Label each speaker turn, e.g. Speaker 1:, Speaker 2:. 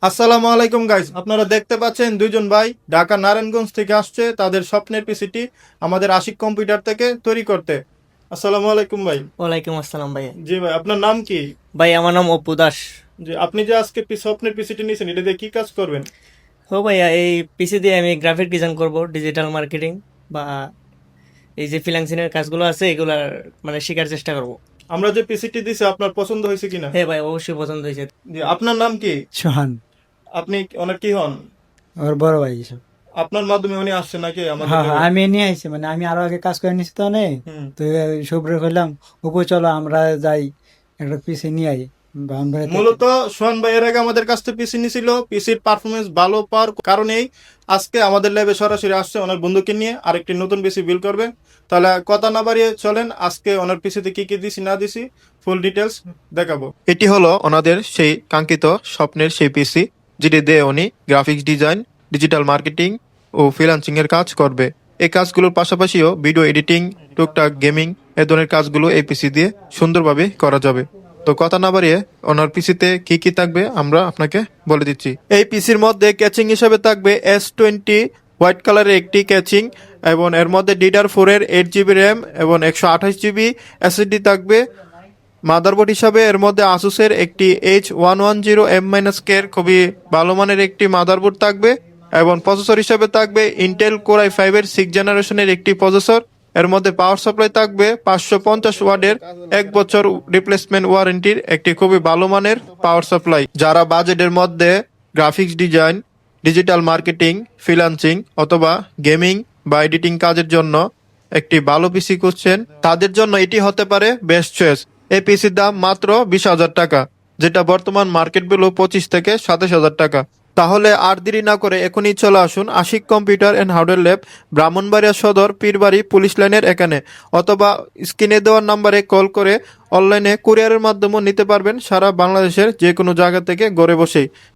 Speaker 1: আসসালামু আলাইকুম গাইস, আপনারা দেখতে পাচ্ছেন দুইজন ভাই ঢাকা নারায়ণগঞ্জ থেকে আসছে তাদের স্বপ্নের পিসিটি আমাদের আশিক কম্পিউটার থেকে তৈরি করতে। আসসালামু আলাইকুম ভাই।
Speaker 2: ওয়ালাইকুম আসসালাম ভাইয়া।
Speaker 1: জি ভাই, আপনার নাম কি?
Speaker 2: ভাই আমার নাম অপু দাস।
Speaker 1: যে আপনি যে আজকে স্বপ্নের পিসিটি নিয়েছেন, এটা দিয়ে কি কাজ করবেন?
Speaker 2: ও ভাইয়া, এই পিসি দিয়ে আমি গ্রাফিক ডিজাইন করব, ডিজিটাল মার্কেটিং বা এই যে ফ্রিল্যান্সিংয়ের কাজগুলো আছে এগুলার মানে শেখার চেষ্টা করব।
Speaker 1: আমরা যে পিসিটি দিছি আপনার পছন্দ হয়েছে কিনা?
Speaker 2: হ্যাঁ ভাই, অবশ্যই পছন্দ হয়েছে।
Speaker 1: জি, আপনার নাম কি?
Speaker 3: সোহান।
Speaker 1: আপনি ওনার কি হন?
Speaker 3: ওর বড় ভাই এসব।
Speaker 1: আপনার মাধ্যমে উনি আসছে নাকি আমাদের
Speaker 3: হ্যাঁ হ্যাঁ,
Speaker 1: ল্যাবে?
Speaker 3: আমি নিয়ে আইছি, মানে আমি আরো আগে কাজ করে নিছি তো অনেক।
Speaker 1: হুম।
Speaker 3: তো শুভ্র কইলাম, উপর চলো আমরা যাই একটা পিসি নিয়ে আই। আমরা
Speaker 1: মূলত সোহান ভাই এর আগে আমাদের কাছ থেকে পিসি নিছিল, পিসির পারফরমেন্স ভালো পাওয়ার কারণেই আজকে আমাদের ল্যাবে সরাসরি আসছে ওনার বন্ধুকে নিয়ে আরেকটি নতুন পিসি বিল্ড করবে। তাহলে কথা না বাড়িয়ে চলেন আজকে ওনার পিসিতে কি কি দিছি না দিছি ফুল ডিটেলস দেখাবো। এটি হলো ওনাদের সেই কাঙ্ক্ষিত স্বপ্নের সেই পিসি, যেটি দিয়ে উনি গ্রাফিক্স ডিজাইন, ডিজিটাল মার্কেটিং ও ফ্রিল্যান্সিং এর কাজ করবে। এই কাজগুলোর পাশাপাশিও ভিডিও এডিটিং, টুকটাক গেমিং এ ধরনের কাজগুলো এই পিসি দিয়ে সুন্দরভাবে করা যাবে। তো কথা না বাড়িয়ে ওনার পিসিতে কি কি থাকবে আমরা আপনাকে বলে দিচ্ছি। এই পিসির মধ্যে ক্যাচিং হিসেবে থাকবে S20 হোয়াইট কালারের একটি ক্যাচিং, এবং এর মধ্যে DDR4 এর 8 GB র্যাম এবং 128 GB SSD থাকবে। মাদারবোর্ড হিসাবে এর মধ্যে আসুসের একটি H110M-K এর খুবই ভালো মানের একটি মাদারবোর্ড থাকবে, এবং প্রসেসর হিসাবে থাকবে ইন্টেল কোর i5 এর 6 জেনারেশনের একটি প্রসেসর। এর মধ্যে পাওয়ার সাপ্লাই থাকবে 550 ওয়াটের 1 বছর রিপ্লেসমেন্ট ওয়ারেন্টির একটি খুবই ভালো মানের পাওয়ার সাপ্লাই। যারা বাজেটের মধ্যে graphics design, digital marketing, freelancing অথবা গেমিং বা এডিটিং কাজের জন্য একটি ভালো পিসি খুঁজছেন, তাদের জন্য এটি হতে পারে বেস্ট চয়েস। এই পিসির দাম মাত্র 20,000 টাকা, যেটা বর্তমান মার্কেট ভ্যালু 25 থেকে 27,000 টাকা। তাহলে আর দেরি না করে এখনই চলে আসুন Ashik computer and hardware lab, Brahmanbaria Sadar, Pirbari, police লাইনের এখানে, অথবা স্ক্রিনে দেওয়ার নাম্বারে কল করে অনলাইনে কুরিয়ারের মাধ্যমে নিতে পারবেন সারা বাংলাদেশের যে কোনো জায়গা থেকে ঘরে বসেই।